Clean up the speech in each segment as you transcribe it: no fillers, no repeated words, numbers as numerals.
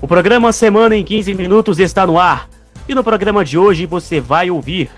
O programa Semana em 15 Minutos está no ar. E no programa de hoje você vai ouvir: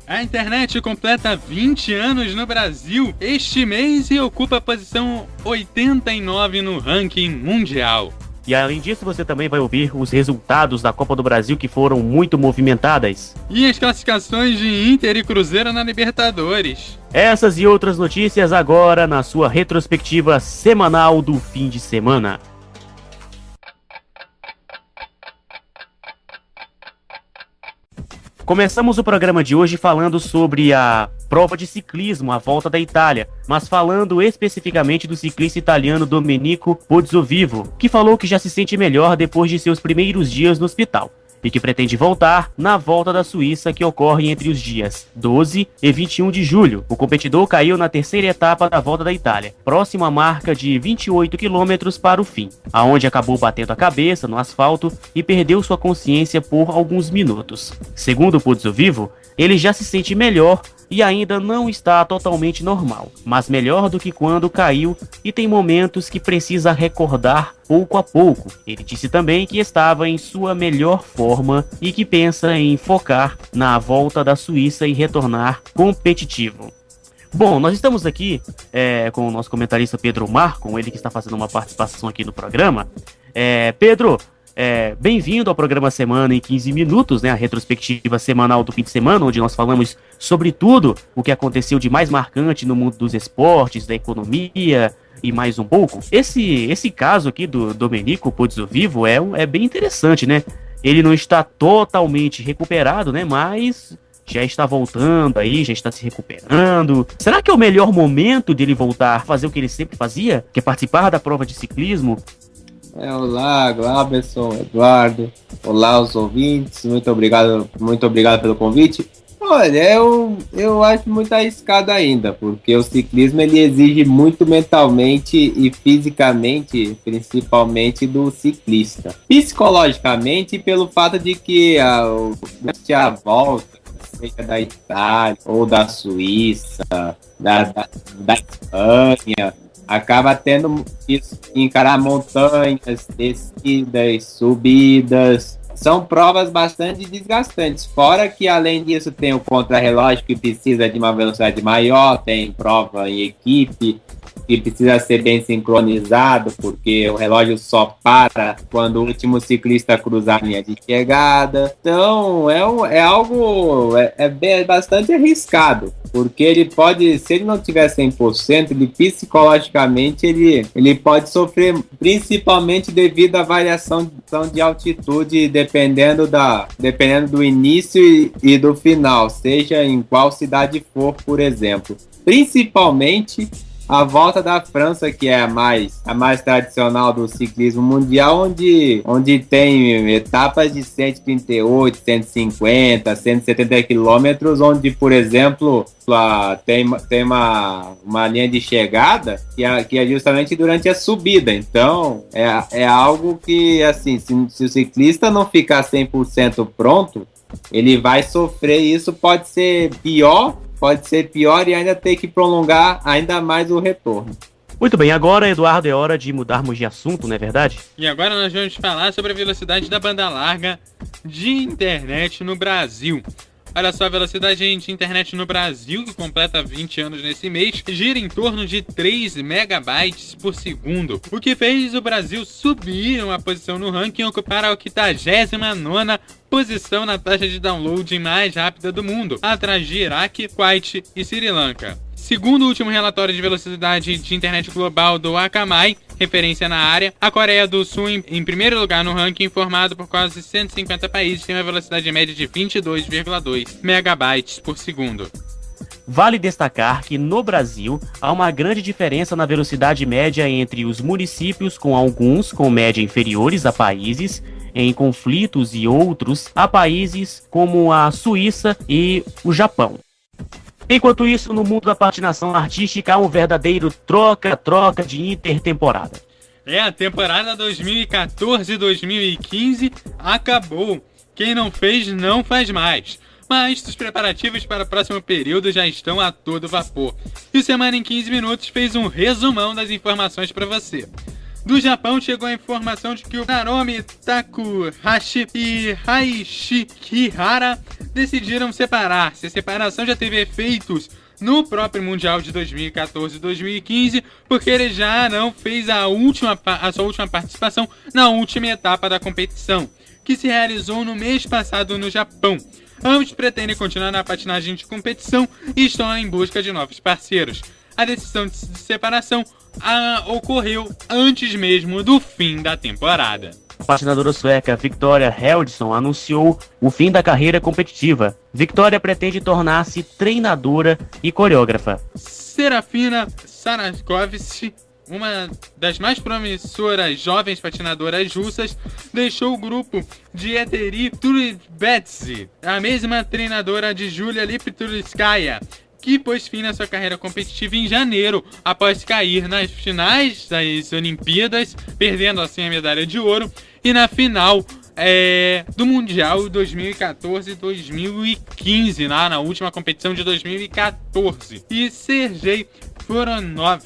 a internet completa 20 anos no Brasil este mês e ocupa a posição 89 no ranking mundial. E além disso, você também vai ouvir os resultados da Copa do Brasil que foram muito movimentadas. E as classificações de Inter e Cruzeiro na Libertadores. Essas e outras notícias agora na sua retrospectiva semanal do fim de semana. Começamos o programa de hoje falando sobre a prova de ciclismo, a Volta da Itália, mas falando especificamente do ciclista italiano Domenico Pozzovivo, que falou que já se sente melhor depois de seus primeiros dias no hospital e que pretende voltar na Volta da Suíça, que ocorre entre os dias 12 e 21 de julho. O competidor caiu na terceira etapa da Volta da Itália, próximo à marca de 28 km para o fim, aonde acabou batendo a cabeça no asfalto e perdeu sua consciência por alguns minutos. Segundo Pozzovivo, ele já se sente melhor e ainda não está totalmente normal, mas melhor do que quando caiu e tem momentos que precisa recordar pouco a pouco. Ele disse também que estava em sua melhor forma e que pensa em focar na Volta da Suíça e retornar competitivo. Bom, nós estamos aqui com o nosso comentarista Pedro Marcon, ele que está fazendo uma participação aqui no programa. Pedro, bem-vindo ao programa Semana em 15 Minutos, né? A retrospectiva semanal do fim de semana, onde nós falamos sobre tudo o que aconteceu de mais marcante no mundo dos esportes, da economia e mais um pouco. Esse caso aqui do Domenico Pozzovivo é bem interessante, né? Ele não está totalmente recuperado, né? Mas já está voltando aí, já está se recuperando. Será que é o melhor momento dele voltar a fazer o que ele sempre fazia? Que é participar da prova de ciclismo? Olá, Gláberson, Eduardo, olá os ouvintes, muito obrigado pelo convite. Olha, eu acho muito arriscado ainda, porque o ciclismo ele exige muito mentalmente e fisicamente, principalmente do ciclista. Psicologicamente, pelo fato de que a volta, seja da Itália ou da Suíça, da Espanha, acaba tendo isso, encarar montanhas, descidas, subidas. São provas bastante desgastantes. Fora que, além disso, tem o contrarrelógio que precisa de uma velocidade maior, tem prova em equipe que precisa ser bem sincronizado, porque o relógio só para quando o último ciclista cruzar a linha de chegada. Então, é bastante arriscado, porque ele pode, se ele não tiver 100%, ele psicologicamente ele pode sofrer, principalmente devido à variação de altitude, dependendo do início e do final, seja em qual cidade for, por exemplo. Principalmente a Volta da França, que é a mais tradicional do ciclismo mundial, onde tem etapas de 138, 150, 170 quilômetros, onde, por exemplo, tem uma linha de chegada que é justamente durante a subida. Então, é algo que, assim, se o ciclista não ficar 100% pronto, ele vai sofrer. Isso pode ser pior e ainda ter que prolongar ainda mais o retorno. Muito bem, agora, Eduardo, é hora de mudarmos de assunto, não é verdade? E agora nós vamos falar sobre a velocidade da banda larga de internet no Brasil. Olha só, a velocidade de internet no Brasil, que completa 20 anos nesse mês, gira em torno de 3 megabytes por segundo, o que fez o Brasil subir uma posição no ranking e ocupar a 89ª posição na taxa de download mais rápida do mundo, atrás de Iraque, Kuwait e Sri Lanka. Segundo o último relatório de velocidade de internet global do Akamai, referência na área, a Coreia do Sul, em primeiro lugar no ranking, formado por quase 150 países, tem uma velocidade média de 22,2 megabytes por segundo. Vale destacar que no Brasil há uma grande diferença na velocidade média entre os municípios, com alguns com média inferiores a países em conflitos e outros a países como a Suíça e o Japão. Enquanto isso, no mundo da patinação artística há um verdadeiro troca-troca de intertemporada. A temporada 2014-2015 acabou. Quem não fez, não faz mais. Mas os preparativos para o próximo período já estão a todo vapor. E o Semana em 15 Minutos fez um resumão das informações para você. Do Japão chegou a informação de que o Naomi Takahashi e Raishi Kihara decidiram separar-se. A separação já teve efeitos no próprio Mundial de 2014 e 2015, porque ele já não fez a sua última participação na última etapa da competição, que se realizou no mês passado no Japão. Ambos pretendem continuar na patinagem de competição e estão em busca de novos parceiros. A decisão de separação ocorreu antes mesmo do fim da temporada. A patinadora sueca Victoria Heldsson anunciou o fim da carreira competitiva. Victoria pretende tornar-se treinadora e coreógrafa. Serafina Sarakovich, uma das mais promissoras jovens patinadoras russas, deixou o grupo de Eteri Turibetsi, a mesma treinadora de Julia Liptulskaya, que pôs fim na sua carreira competitiva em janeiro, após cair nas finais das Olimpíadas, perdendo assim a medalha de ouro, e na final do Mundial 2014 e 2015, na última competição de 2014. E Sergei Voronov.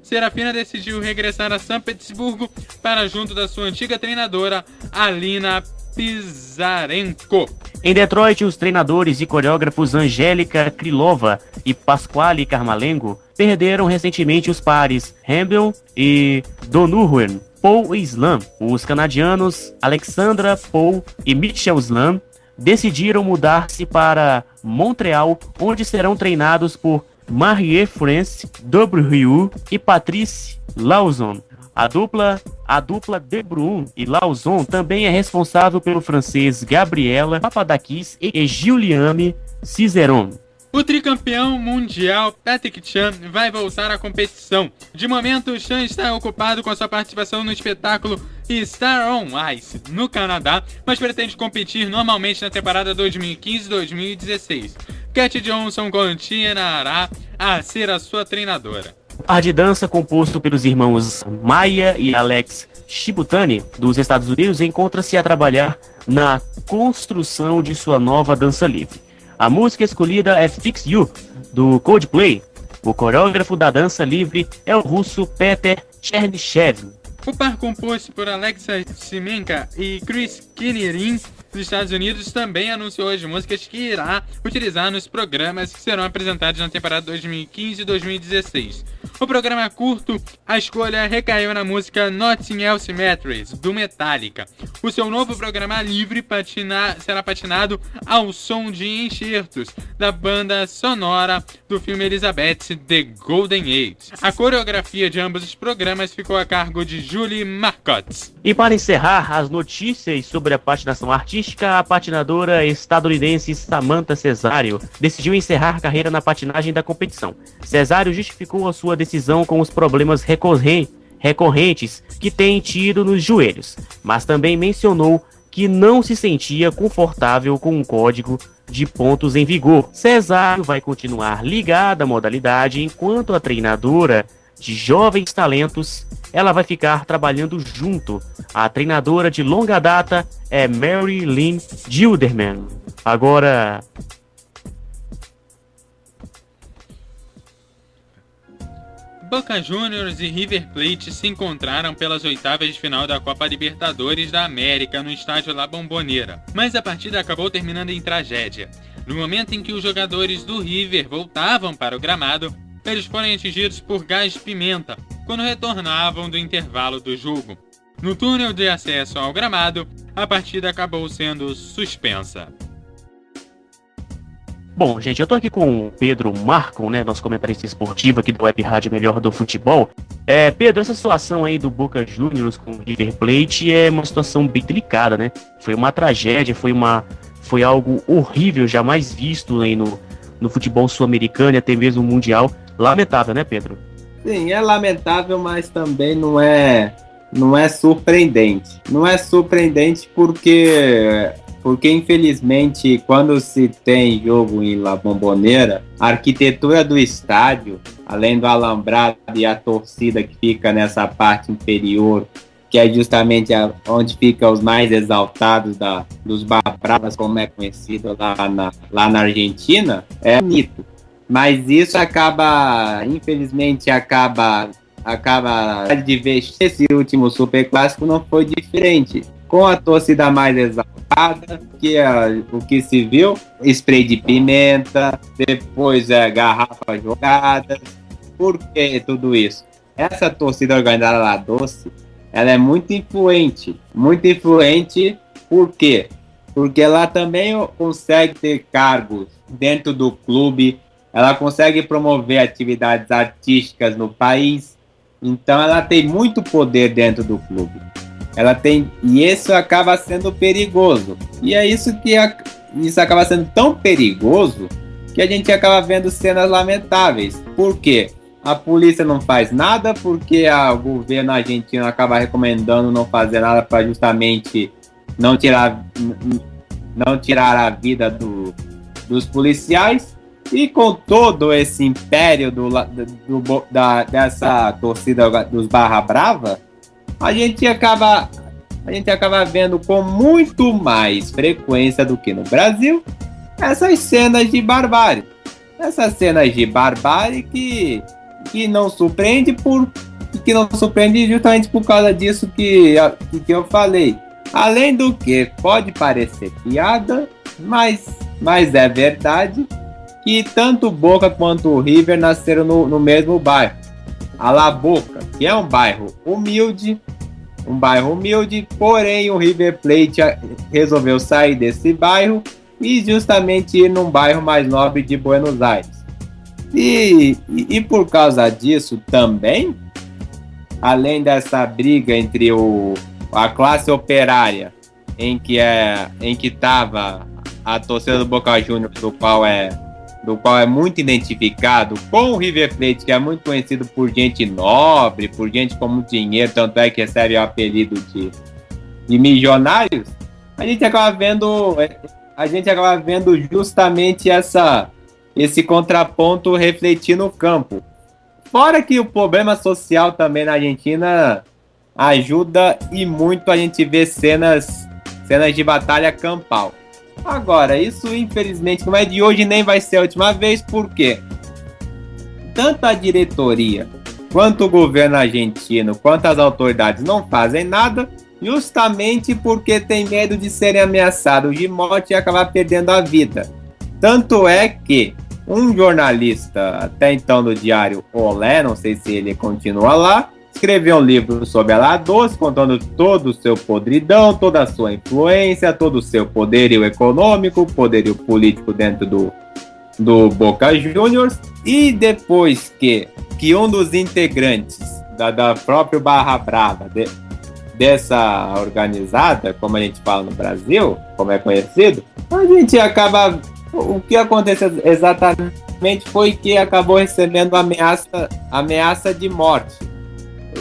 Serafina decidiu regressar a São Petersburgo para junto da sua antiga treinadora, Alina Pizarenko. Em Detroit, os treinadores e coreógrafos Angélica Krylova e Pasquale Carmalengo perderam recentemente os pares Hambel e Donovan Paul Islam. Os canadianos Alexandra Paul e Mitchell Islam decidiram mudar-se para Montreal, onde serão treinados por Marie-France W e Patrice Lauzon. A dupla De Bruyne e Lauzon também é responsável pelo francês Gabriela Papadakis e Juliane Cizeron. O tricampeão mundial Patrick Chan vai voltar à competição. De momento, Chan está ocupado com a sua participação no espetáculo Star on Ice, no Canadá, mas pretende competir normalmente na temporada 2015-2016. Cat Johnson continuará a ser a sua treinadora. O par de dança, composto pelos irmãos Maya e Alex Shibutani, dos Estados Unidos, encontra-se a trabalhar na construção de sua nova dança livre. A música escolhida é Fix You, do Coldplay. O coreógrafo da dança livre é o russo Peter Chernyshevs. O par composto por Alexa Simenka e Chris Kinnerin dos Estados Unidos também anunciou as músicas que irá utilizar nos programas que serão apresentados na temporada 2015 e 2016. O programa curto, a escolha recaiu na música Nothing Else Matters, do Metallica. O seu novo programa livre será patinado ao som de enxertos da banda sonora do filme Elizabeth The Golden Age. A coreografia de ambos os programas ficou a cargo de Julie Marcotte. E para encerrar as notícias sobre a patinação artística, a patinadora estadunidense Samantha Cesario decidiu encerrar a carreira na patinagem da competição. Cesario justificou a sua decisão com os problemas recorrentes que tem tido nos joelhos, mas também mencionou que não se sentia confortável com um código de pontos em vigor. Cesario vai continuar ligada à modalidade enquanto a treinadora de jovens talentos, ela vai ficar trabalhando junto. A treinadora de longa data é Mary Lynn Gilderman. Agora, Boca Juniors e River Plate se encontraram pelas oitavas de final da Copa Libertadores da América no estádio La Bombonera, mas a partida acabou terminando em tragédia. No momento em que os jogadores do River voltavam para o gramado, eles foram atingidos por gás de pimenta quando retornavam do intervalo do jogo. No túnel de acesso ao gramado, a partida acabou sendo suspensa. bom, gente, eu tô aqui com o Pedro Marcon, né, nosso comentarista esportivo aqui do Web Rádio Melhor do Futebol. Pedro, essa situação aí do Boca Juniors com o River Plate é uma situação bem delicada, né? Foi uma tragédia, foi algo horrível, jamais visto aí no futebol sul-americano e até mesmo mundial. Lamentável, né, Pedro? Sim, é lamentável, mas também não é surpreendente. Não é surpreendente porque infelizmente, quando se tem jogo em La Bombonera, a arquitetura do estádio, além do alambrado e a torcida que fica nessa parte inferior, que é justamente onde ficam os mais exaltados dos Barras, como é conhecido lá na Argentina, é bonito. Mas isso infelizmente acaba acaba de ver esse último Superclássico não foi diferente. Com a torcida mais exaltada, o que se viu, spray de pimenta, depois garrafas jogadas. Por que tudo isso? Essa torcida organizada La Doce, ela é muito influente. Muito influente, por quê? Porque ela também consegue ter cargos dentro do clube, ela consegue promover atividades artísticas no país, então ela tem muito poder dentro do clube. E isso acaba sendo perigoso. E é isso que isso acaba sendo tão perigoso que a gente acaba vendo cenas lamentáveis. Por quê? A polícia não faz nada porque o governo argentino acaba recomendando não fazer nada para justamente não tirar a vida dos policiais. E com todo esse império dessa torcida dos Barra Brava, a gente acaba vendo com muito mais frequência do que no Brasil essas cenas de barbárie. Essas cenas de barbárie que não surpreende justamente por causa disso que eu falei. Além do que pode parecer piada, mas é verdade que tanto Boca quanto o River nasceram no mesmo bairro. A La Boca, que é um bairro humilde, porém o River Plate resolveu sair desse bairro e justamente ir num bairro mais nobre de Buenos Aires. E por causa disso também, além dessa briga entre a classe operária, em que estava a torcida do Boca Juniors, do qual é muito identificado, com o River Plate, que é muito conhecido por gente nobre, por gente com muito dinheiro, tanto é que recebe o apelido de milionários, a gente acaba vendo justamente esse contraponto refletir no campo. Fora que o problema social também na Argentina ajuda e muito a gente ver cenas de batalha campal. Agora, isso infelizmente não é de hoje nem vai ser a última vez, porque tanto a diretoria, quanto o governo argentino, quanto as autoridades não fazem nada, justamente porque tem medo de serem ameaçados de morte e acabar perdendo a vida. Tanto é que um jornalista, até então do diário Olé, não sei se ele continua lá, escreveu um livro sobre a La Doce, contando todo o seu podridão, toda a sua influência, todo o seu poderio econômico, poderio político dentro do Boca Juniors. E depois que um dos integrantes da própria Barra Brava, dessa organizada, como a gente fala no Brasil, como é conhecido, a gente acaba... O que aconteceu exatamente foi que acabou recebendo ameaça de morte.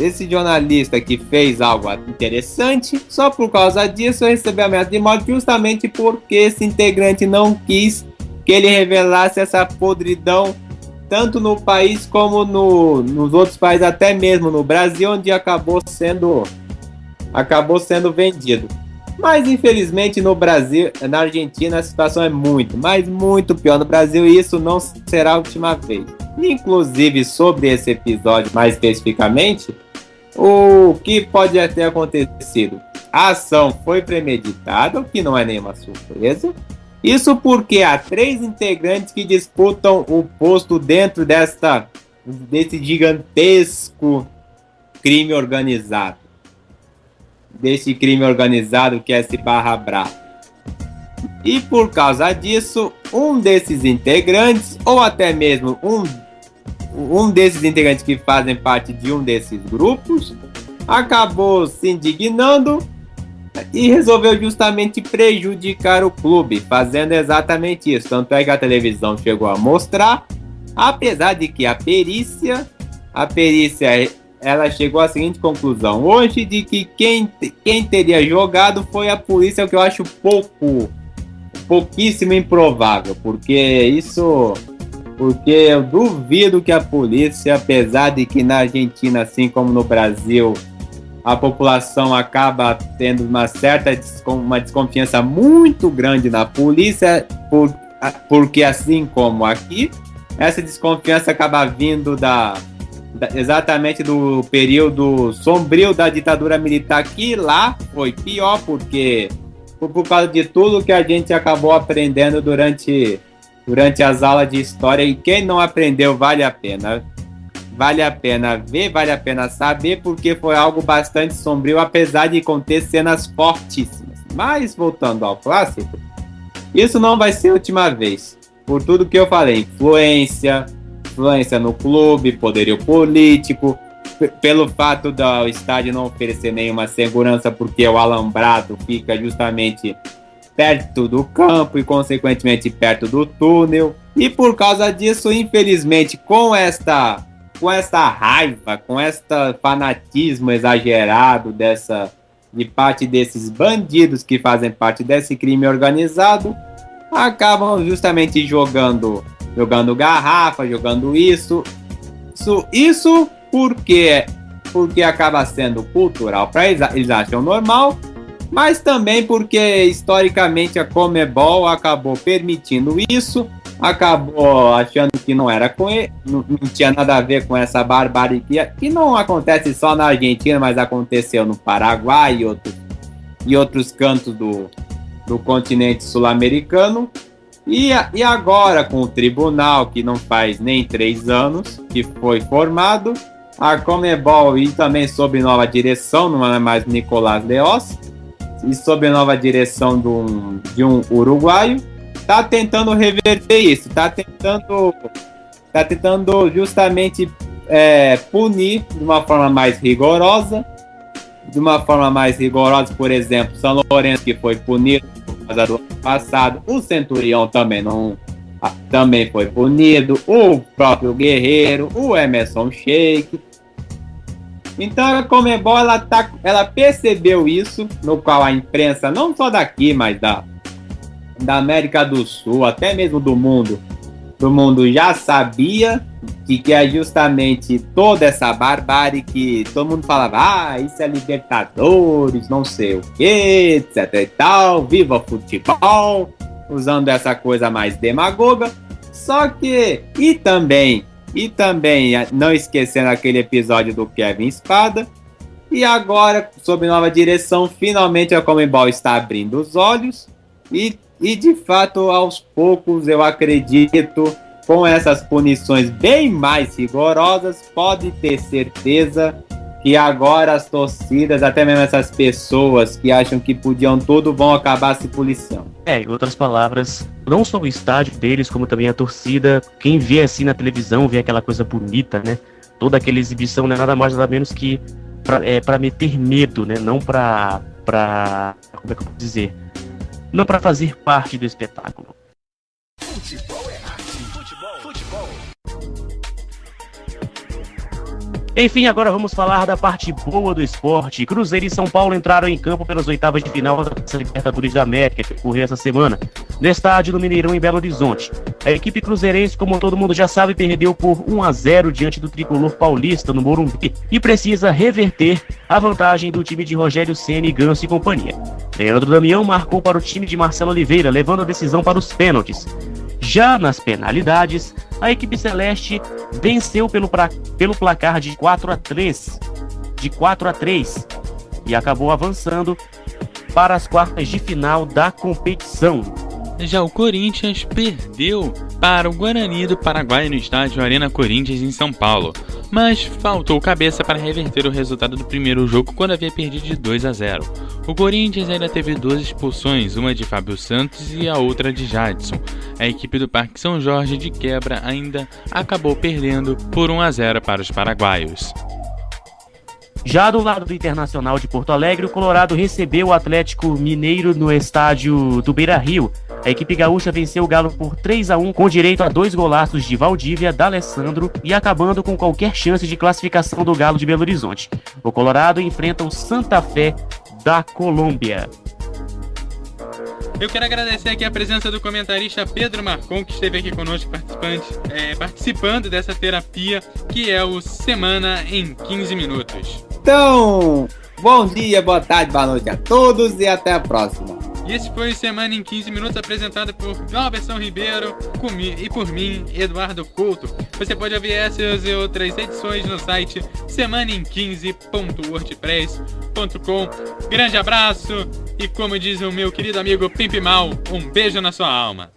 Esse jornalista que fez algo interessante, só por causa disso recebeu ameaça de morte, justamente porque esse integrante não quis que ele revelasse essa podridão, tanto no país como nos outros países, até mesmo no Brasil, onde acabou sendo vendido. Mas infelizmente no Brasil, na Argentina, a situação é muito, mas muito pior no Brasil, e isso não será a última vez. Inclusive, sobre esse episódio mais especificamente, o que pode ter acontecido? A ação foi premeditada, o que não é nenhuma surpresa. Isso porque há 3 integrantes que disputam o posto dentro desse gigantesco crime organizado. Desse crime organizado que é esse Barra Brava. E por causa disso, um desses integrantes, ou até mesmo um desses integrantes que fazem parte de um desses grupos, acabou se indignando e resolveu justamente prejudicar o clube, fazendo exatamente isso. Tanto é que a televisão chegou a mostrar, apesar de que a perícia ela chegou à seguinte conclusão hoje, de que quem teria jogado foi a polícia, o que eu acho pouquíssimo improvável, porque eu duvido que a polícia, apesar de que na Argentina, assim como no Brasil, a população acaba tendo uma desconfiança muito grande na polícia, porque assim como aqui, essa desconfiança acaba vindo exatamente do período sombrio da ditadura militar, que lá foi pior, porque por causa de tudo que a gente acabou aprendendo durante as aulas de história, e quem não aprendeu vale a pena ver, vale a pena saber, porque foi algo bastante sombrio, apesar de conter cenas fortíssimas. Mas voltando ao clássico, isso não vai ser a última vez, por tudo que eu falei, influência no clube, poderio político, pelo fato do estádio não oferecer nenhuma segurança, porque o alambrado fica justamente perto do campo e, consequentemente, perto do túnel. E por causa disso, infelizmente, com esta raiva, com este fanatismo exagerado de parte desses bandidos que fazem parte desse crime organizado, acabam justamente jogando garrafa, jogando isso porque acaba sendo cultural para eles, eles acham normal, mas também porque historicamente a Conmebol acabou permitindo isso, acabou achando que não era não tinha nada a ver com essa barbárie que não acontece só na Argentina, mas aconteceu no Paraguai e outros cantos do continente sul-americano. E agora, com o tribunal, que não faz nem 3 anos que foi formado, a Conmebol, e também sob nova direção, não é mais Nicolás Leoz, e sob nova direção de um uruguaio, está tentando reverter isso, está tentando justamente punir de uma forma mais rigorosa. Por exemplo, São Lourenço, que foi punido do ano passado, o Centurião também foi punido, o próprio Guerreiro, o Emerson Sheik. Então a Conmebol ela percebeu isso, no qual a imprensa, não só daqui, mas da América do Sul, até mesmo do mundo já sabia que é justamente toda essa barbárie que todo mundo falava, isso é Libertadores, não sei o que, etc e tal, viva futebol, usando essa coisa mais demagoga. Só que, e também não esquecendo aquele episódio do Kevin Espada, e agora, sob nova direção, finalmente a Conmebol está abrindo os olhos, e de fato, aos poucos, eu acredito, com essas punições bem mais rigorosas, pode ter certeza que agora as torcidas, até mesmo essas pessoas que acham que podiam tudo, vão acabar se policiando. Em outras palavras, não só o estádio deles, como também a torcida, quem vê assim na televisão, vê aquela coisa bonita, né? Toda aquela exibição não é nada mais nada menos que para meter medo, né? Não para como é que eu posso dizer? Não para fazer parte do espetáculo. Futebol é arte. Futebol. Enfim, agora vamos falar da parte boa do esporte. Cruzeiro e São Paulo entraram em campo pelas oitavas de final da Libertadores da América, que ocorreu essa semana, no estádio do Mineirão, em Belo Horizonte. A equipe cruzeirense, como todo mundo já sabe, perdeu por 1-0 diante do tricolor paulista no Morumbi e precisa reverter a vantagem do time de Rogério Ceni, Ganso e companhia. Leandro Damião marcou para o time de Marcelo Oliveira, levando a decisão para os pênaltis. Já nas penalidades, a equipe celeste venceu pelo placar de 4-3 e acabou avançando para as quartas de final da competição. Já o Corinthians perdeu para o Guarani do Paraguai no estádio Arena Corinthians em São Paulo, mas faltou cabeça para reverter o resultado do primeiro jogo quando havia perdido de 2-0. O Corinthians ainda teve 2 expulsões, uma de Fábio Santos e a outra de Jadson. A equipe do Parque São Jorge, de quebra, ainda acabou perdendo por 1-0 para os paraguaios. Já do lado do Internacional de Porto Alegre, o Colorado recebeu o Atlético Mineiro no estádio do Beira-Rio. A equipe gaúcha venceu o Galo por 3-1, com direito a 2 golaços de Valdívia, D'Alessandro, e acabando com qualquer chance de classificação do Galo de Belo Horizonte. O Colorado enfrenta o Santa Fé da Colômbia. Eu quero agradecer aqui a presença do comentarista Pedro Marcon, que esteve aqui conosco participando dessa terapia, que é o Semana em 15 Minutos. Então, bom dia, boa tarde, boa noite a todos e até a próxima. E esse foi o Semana em 15 Minutos, apresentado por Galberson Ribeiro e por mim, Eduardo Couto. Você pode ouvir essas e outras edições no site semanaem15.wordpress.com. Grande abraço e, como diz o meu querido amigo Pimp Mal, um beijo na sua alma.